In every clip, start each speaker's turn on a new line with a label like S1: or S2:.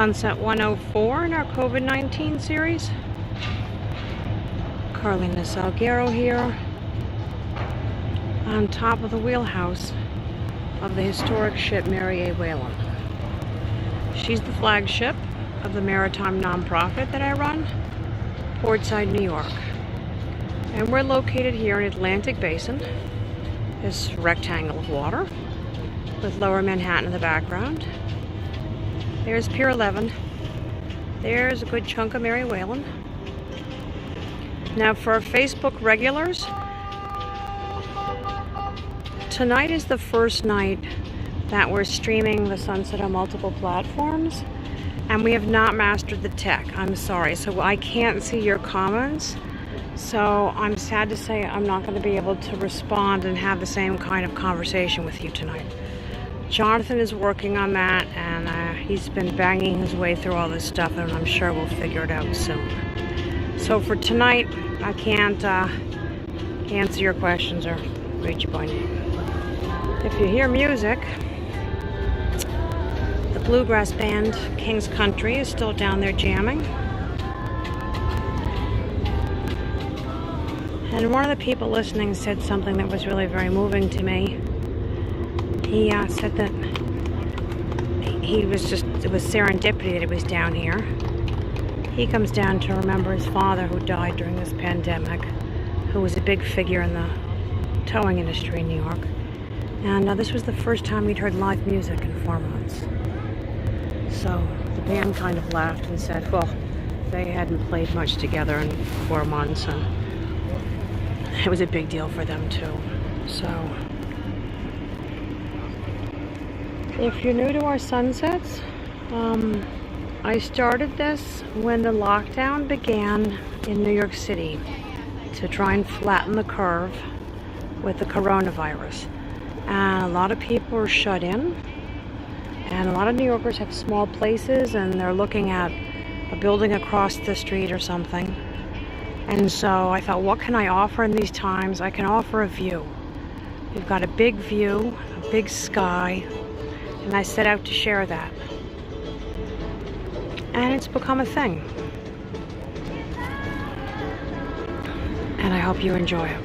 S1: Sunset 104 in our COVID-19 series. Carlina Salguero here on top of the wheelhouse of the historic ship Mary A. Whalen. She's the flagship of the maritime nonprofit that I run, PortSide, New York. And we're located here in Atlantic Basin, this rectangle of water with Lower Manhattan in the background. There's Pier 11. There's a good chunk of Mary Whalen. Now for our Facebook regulars, tonight is the first night that we're streaming the sunset on multiple platforms, and we have not mastered the tech. I'm sorry, so I can't see your comments. So I'm sad to say I'm not going to be able to respond and have the same kind of conversation with you tonight. Jonathan is working on that, and he's been banging his way through all this stuff, and I'm sure we'll figure it out soon. So for tonight, I can't answer your questions or read you by name. If you hear music, the bluegrass band King's Country is still down there jamming. And one of the people listening said something that was really very moving to me. He said that it was serendipity that he was down here. He comes down to remember his father who died during this pandemic, who was a big figure in the towing industry in New York. And this was the first time he'd heard live music in 4 months. So the band kind of laughed and said, well, they hadn't played much together in 4 months, and it was a big deal for them too. So if you're new to our sunsets, I started this when the lockdown began in New York City to try and flatten the curve with the coronavirus. And a lot of people are shut in, and a lot of New Yorkers have small places and they're looking at a building across the street or something. And so I thought, what can I offer in these times? I can offer a view. We've got a big view, a big sky, and I set out to share that. And it's become a thing. And I hope you enjoy it.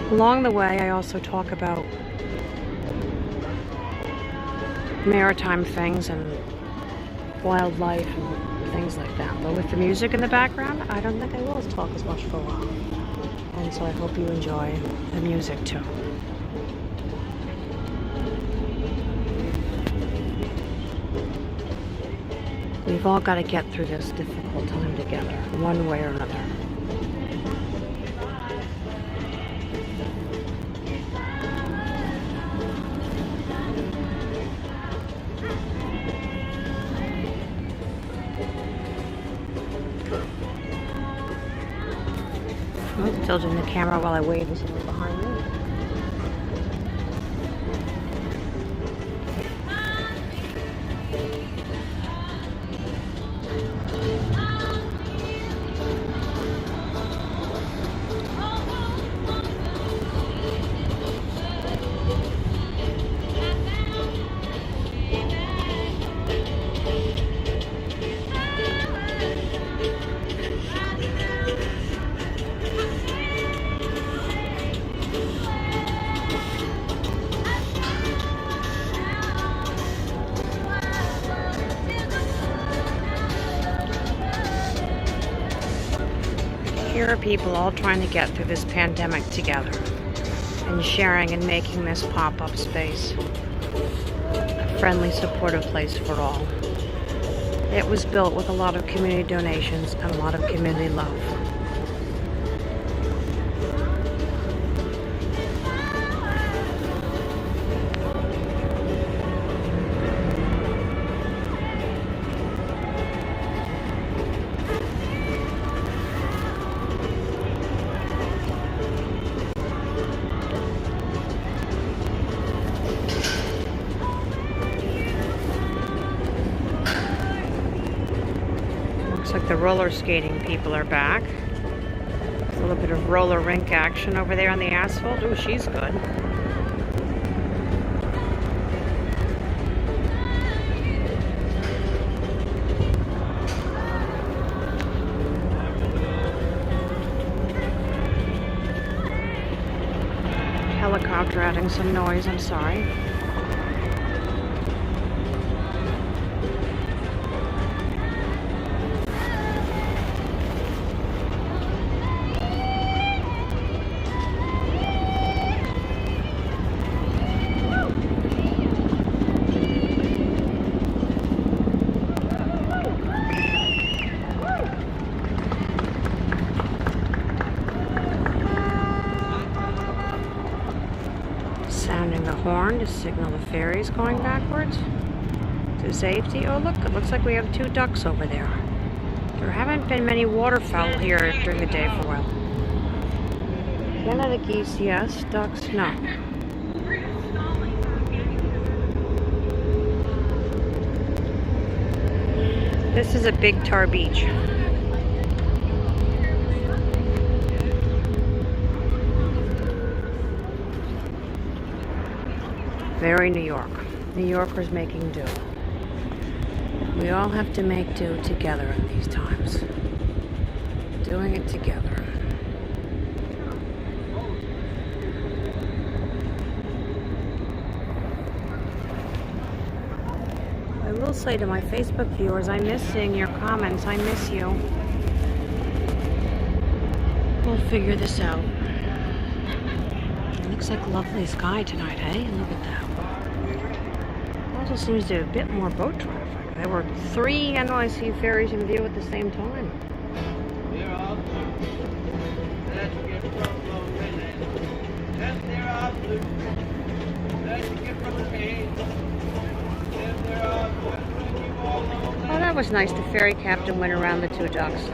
S1: Along the way, I also talk about maritime things and wildlife and things like that. But with the music in the background, I don't think I will talk as much for a while. And so I hope you enjoy the music too. We've all got to get through this difficult time together, one way or another. I'm tilting the camera while I wave to someone behind me. Here are people all trying to get through this pandemic together and sharing and making this pop-up space a friendly, supportive place for all. It was built with a lot of community donations and a lot of community love. Looks like the roller skating people are back. A little bit of roller rink action over there on the asphalt. Ooh, she's good. after adding some noise, I'm sorry. Sounding the horn to signal the ferry's going backwards to safety. Oh look, it looks like we have 2 ducks over there. There haven't been many waterfowl here during the day for a while. Canada geese, yes. Ducks, no. This is a big tar beach. Very New York. New Yorkers making do. We all have to make do together in these times. Doing it together. I will say to my Facebook viewers, I miss seeing your comments. I miss you. We'll figure this out. It looks like a lovely sky tonight, hey? Look at that. Also seems to be a bit more boat traffic. There were 3 NYC ferries in view at the same time. Oh, that was nice. The ferry captain went around the 2 ducks.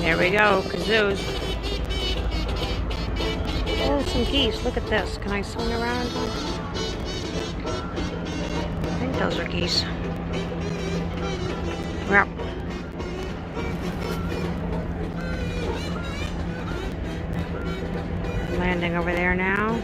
S1: There we go, kazoos. Oh, some geese. Look at this. Can I swing around? I think those are geese. Well. Landing over there now.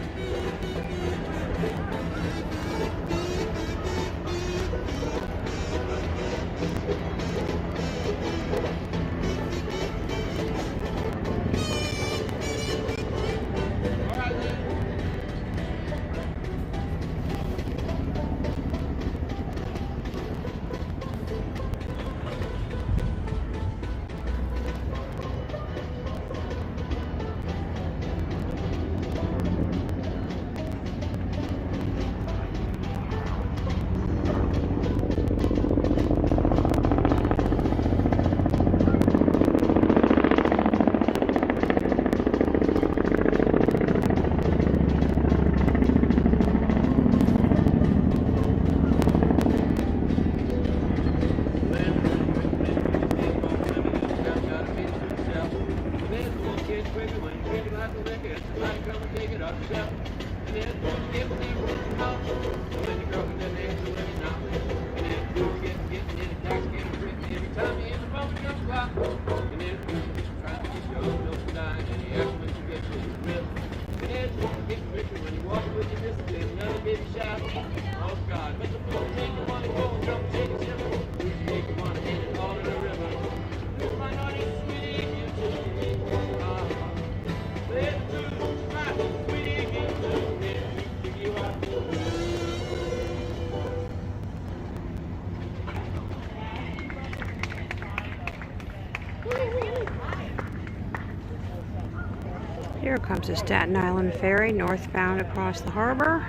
S1: Here comes the Staten Island Ferry, northbound across the harbor,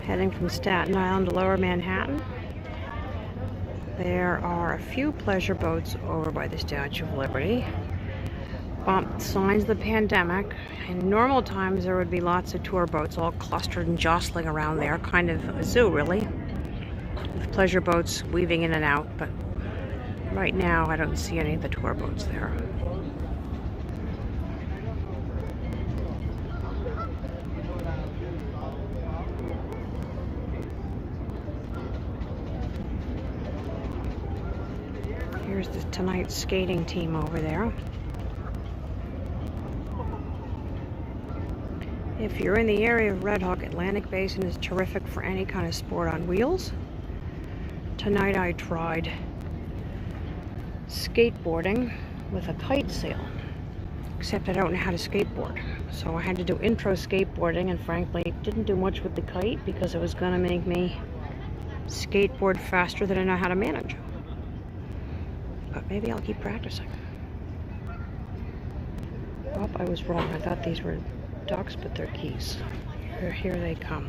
S1: heading from Staten Island to Lower Manhattan. There are a few pleasure boats over by the Statue of Liberty. Signs of the pandemic. In normal times, there would be lots of tour boats all clustered and jostling around there, kind of a zoo, really, with pleasure boats weaving in and out, but right now I don't see any of the tour boats there. tonight's skating team over there. If you're in the area of Red Hook, Atlantic Basin is terrific for any kind of sport on wheels. Tonight I tried skateboarding with a kite sail, except I don't know how to skateboard. So I had to do intro skateboarding, and frankly didn't do much with the kite because it was going to make me skateboard faster than I know how to manage. But maybe I'll keep practicing. Oh, I was wrong. I thought these were ducks, but they're geese. Here they come.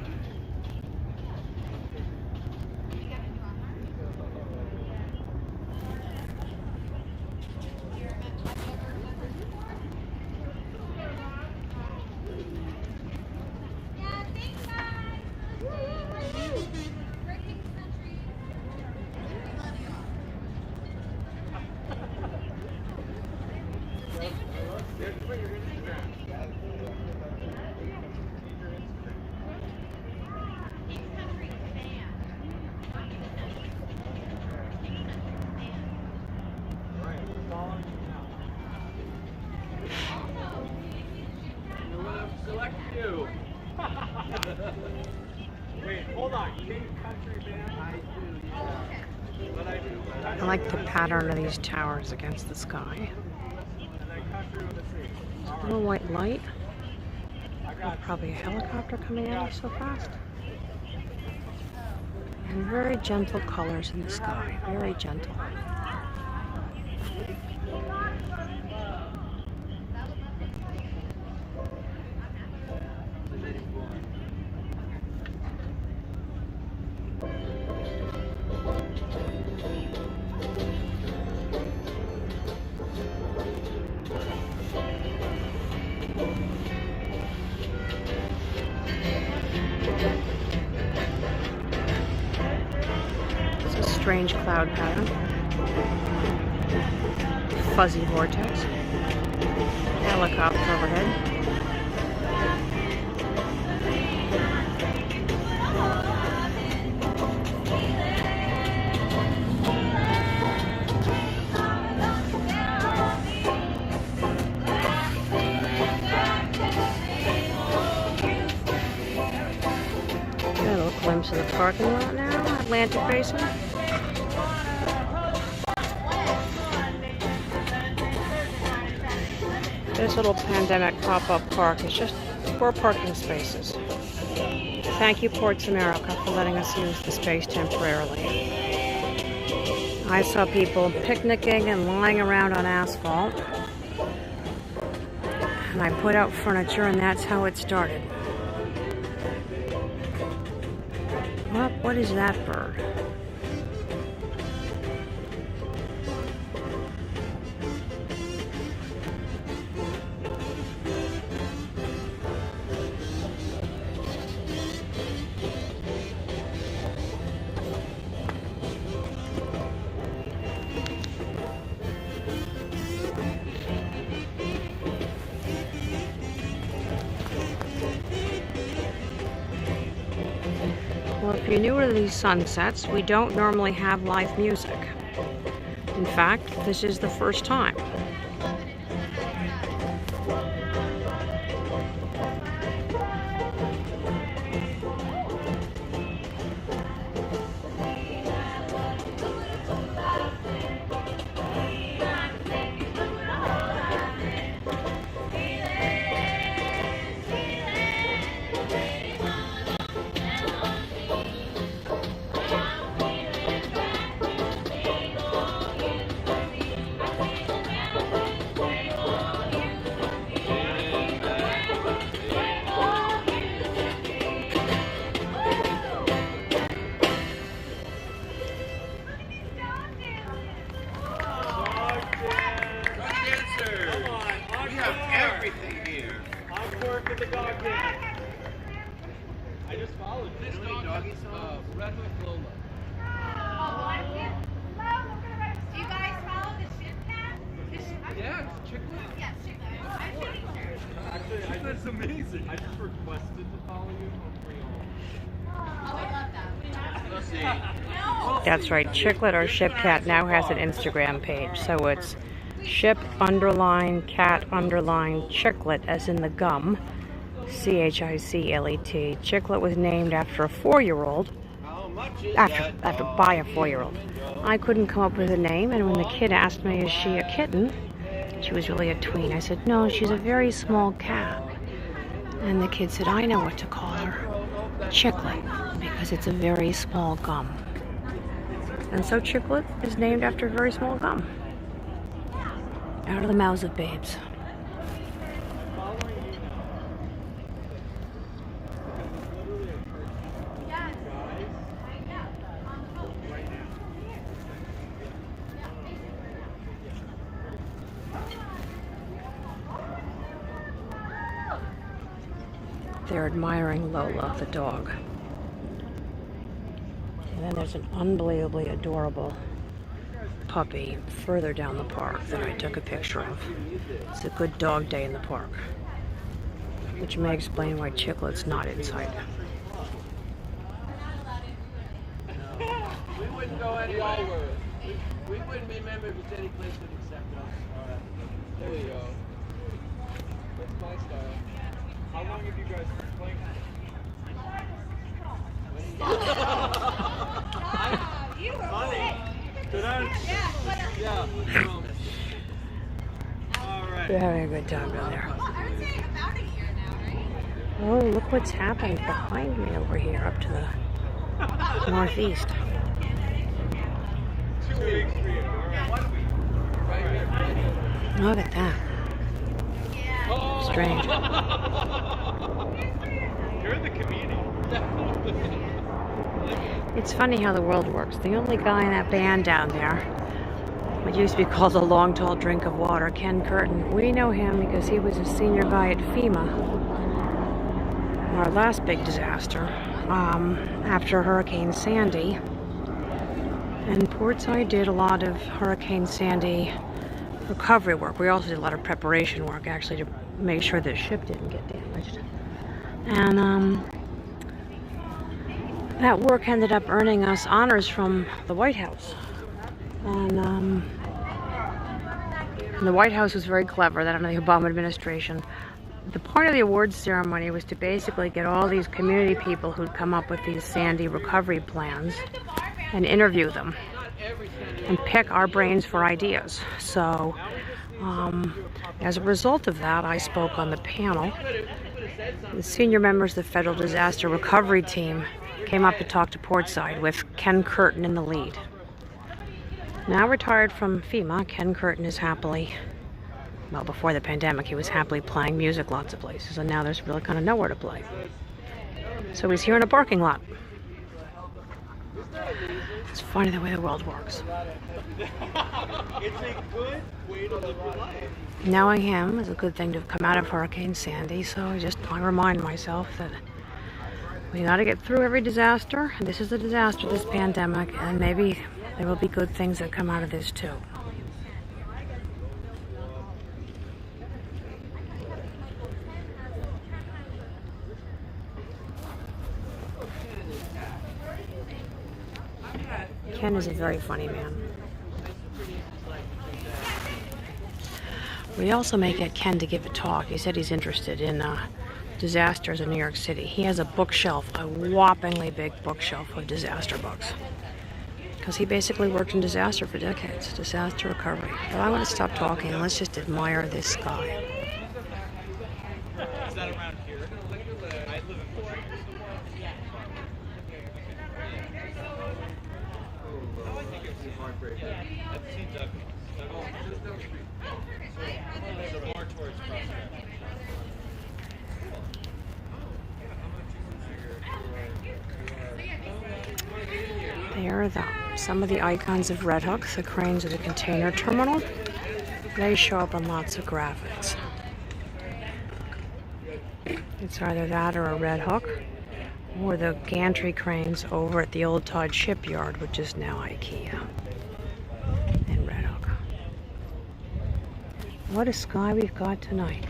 S2: Wait, hold on. You think country band? I do, yeah. But I do.
S1: I like the pattern of these towers against the sky. A little white light. Oh, probably a helicopter coming at us so fast. And very gentle colors in the sky. Very gentle. Strange cloud pattern. Fuzzy vortex. Helicopter overhead. Got a little glimpse of the parking lot now, Atlantic Basin. This little pandemic pop-up park is just 4 parking spaces. Thank you, Ports America, for letting us use the space temporarily. I saw people picnicking and lying around on asphalt. And I put out furniture, and that's how it started. What is that bird? Well, if you're new to these sunsets, we don't normally have live music. In fact, this is the first time.
S2: The dog dance. I just followed this dog. Red Hook Lola.
S3: Do you guys follow the ship cat?
S2: Yeah, Chicklet.
S3: Yes, Chicklet. I'm pretty sure.
S2: Actually, that's amazing. I just requested to follow you on free all.
S3: Oh, I love that.
S1: That's right, Chiclet or Ship Cat now has an Instagram page. So it's Ship_cat_Chiclet, as in the gum. Chiclet. Chiclet was named after a 4-year-old. By a 4-year-old. I couldn't come up with a name, and when the kid asked me, is she a kitten? She was really a tween. I said, no, she's a very small cat. And the kid said, I know what to call her. Chiclet, because it's a very small gum. And so Chiclet is named after a very small gum. Out of the mouths of babes. They're admiring Lola, the dog. And then there's an unbelievably adorable puppy further down the park that I took a picture of. It's a good dog day in the park, which may explain why Chiclet's not inside.
S2: We wouldn't go anywhere. We wouldn't remember if it's any place would accept us. There we go. That's my style. How long have you guys been playing?
S3: You were
S2: Funny. Did I? Yeah. All right.
S1: They're having a good time down there.
S3: I would say about a year now, right?
S1: Oh, look what's happened behind me over here up to the northeast.
S2: 2 weeks for you. All right. 1 week. Right here.
S1: Look at that. Strange.
S2: You're the comedian.
S1: It's funny how the world works. The only guy in that band down there, what used to be called the Long Tall Drink of Water, Ken Curtin, we know him because he was a senior guy at FEMA. Our last big disaster, after Hurricane Sandy. And PortSide did a lot of Hurricane Sandy recovery work. We also did a lot of preparation work, actually, to make sure the ship didn't get damaged. And that work ended up earning us honors from the White House. And the White House was very clever, that under the Obama administration. The point of the awards ceremony was to basically get all these community people who'd come up with these Sandy recovery plans and interview them and pick our brains for ideas. So as a result of that, I spoke on the panel. The senior members of the Federal Disaster Recovery Team came up to talk to PortSide with Ken Curtin in the lead. Now retired from FEMA, Ken Curtin is happily, well, before the pandemic, he was happily playing music lots of places, and now there's really kind of nowhere to play. So he's here in a parking lot. It's funny the way the world works.
S2: It's a good way to live your life.
S1: Knowing him is a good thing to have come out of Hurricane Sandy, so I remind myself that we got to get through every disaster. This is a disaster, this pandemic, and maybe there will be good things that come out of this too. Ken is a very funny man. We also may get Ken to give a talk. He said he's interested in disasters in New York City. He has a bookshelf, a whoppingly big bookshelf of disaster books. Because he basically worked in disaster for decades, disaster recovery. But I want to stop talking and let's just admire this sky.
S2: Is that around here? I live in Florida. I think it's a heartbreak. That seems up. So more towards Prospect.
S1: There are some of the icons of Red Hook, the cranes of the container terminal. They show up on lots of graphics. It's either that or a Red Hook, or the gantry cranes over at the old Todd shipyard, which is now IKEA, in Red Hook. What a sky we've got tonight.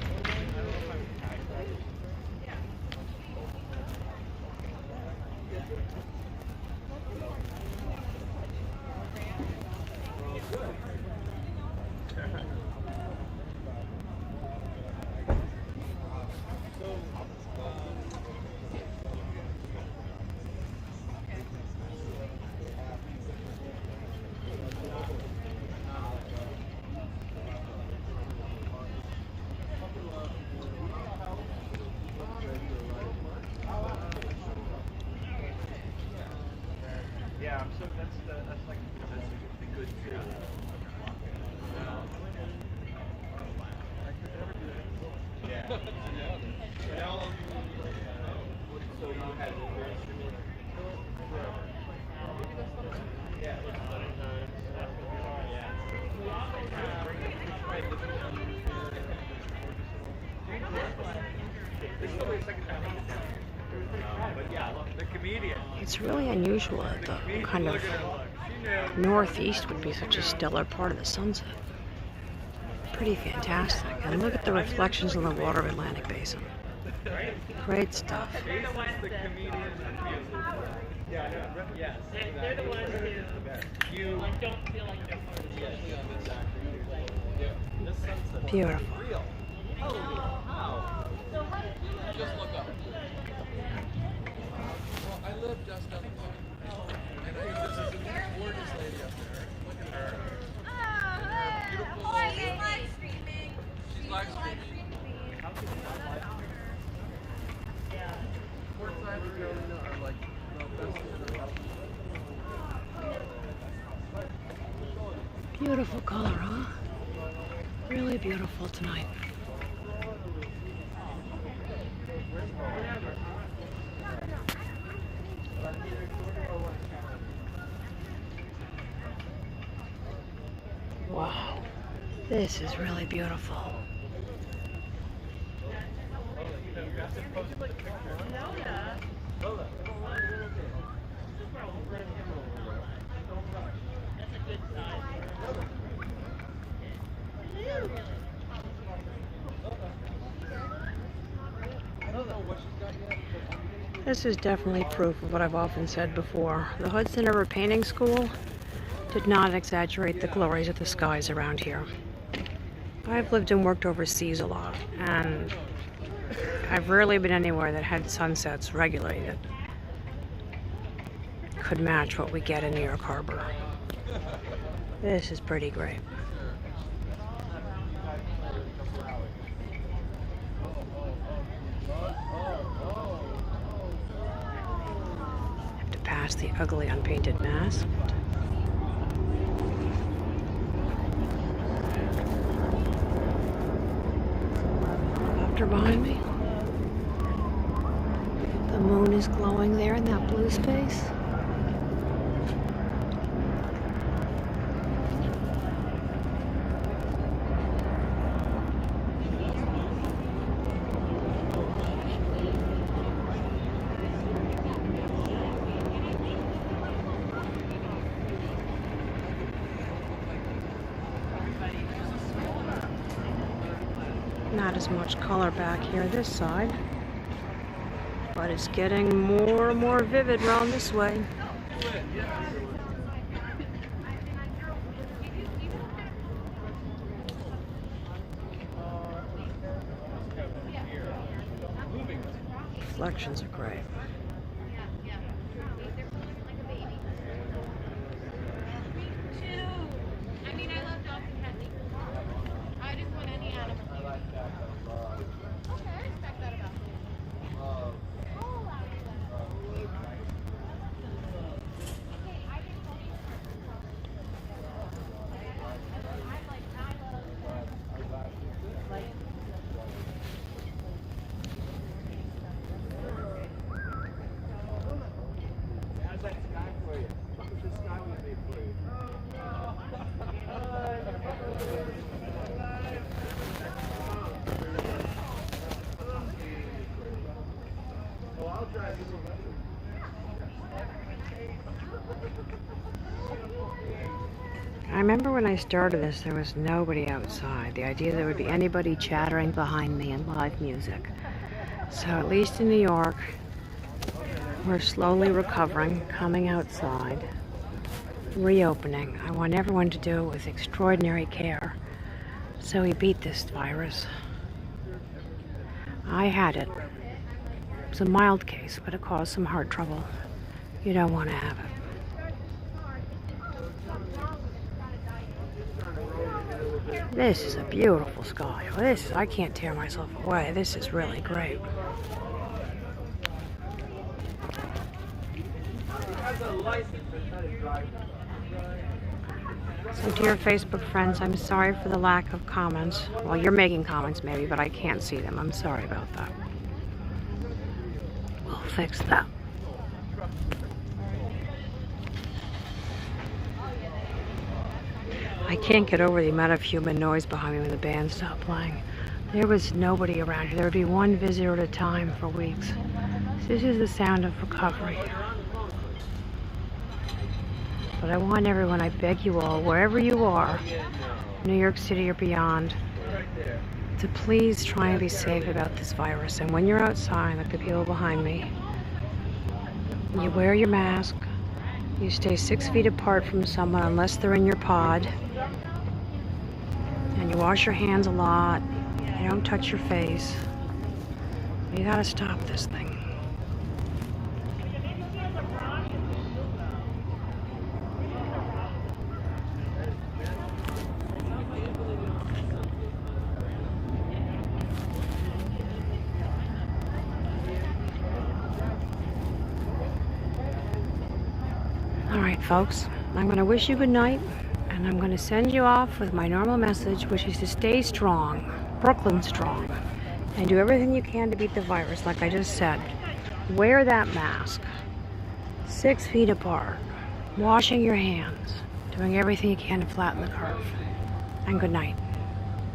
S1: It's really unusual that the kind of northeast would be such a stellar part of the sunset. Pretty fantastic. And look at the reflections on the water of Atlantic Basin. Great stuff.
S2: They're the ones who don't feel like they're part of the
S1: Beautiful.
S2: Just look up. Well, I live just up there. And I think this is a gorgeous lady up there. Look at her.
S3: Oh, she's live streaming.
S2: She's live streaming. PortSide are like the best in the world.
S1: Beautiful color, huh? Really beautiful tonight. Wow, this is really beautiful. This is definitely proof of what I've often said before. The Hudson River Painting School did not exaggerate the glories of the skies around here. I've lived and worked overseas a lot, and I've rarely been anywhere that had sunsets regularly that could match what we get in New York Harbor. This is pretty great. Have to pass the ugly unpainted mast. Behind me. The moon is glowing there in that blue space. Not as much color back here this side, but it's getting more and more vivid around this way. Reflections are great. I remember when I started this, there was nobody outside. The idea there would be anybody chattering behind me and live music. So at least in New York, we're slowly recovering, coming outside, reopening. I want everyone to do it with extraordinary care so we beat this virus. I had it. It was a mild case, but it caused some heart trouble. You don't want to have it. This is a beautiful sky. I can't tear myself away. This is really great. So dear Facebook friends, I'm sorry for the lack of comments. Well, you're making comments maybe, but I can't see them. I'm sorry about that. We'll fix that. I can't get over the amount of human noise behind me when the band stopped playing. There was nobody around here. There would be one visitor at a time for weeks. This is the sound of recovery. But I want everyone, I beg you all, wherever you are, New York City or beyond, to please try and be safe about this virus. And when you're outside, like the people behind me, you wear your mask, you stay 6 feet apart from someone unless they're in your pod, and you wash your hands a lot, you don't touch your face. You gotta stop this thing. All right, folks, I'm going to wish you good night, and I'm going to send you off with my normal message, which is to stay strong, Brooklyn strong, and do everything you can to beat the virus, like I just said. Wear that mask, 6 feet apart, washing your hands, doing everything you can to flatten the curve, and good night.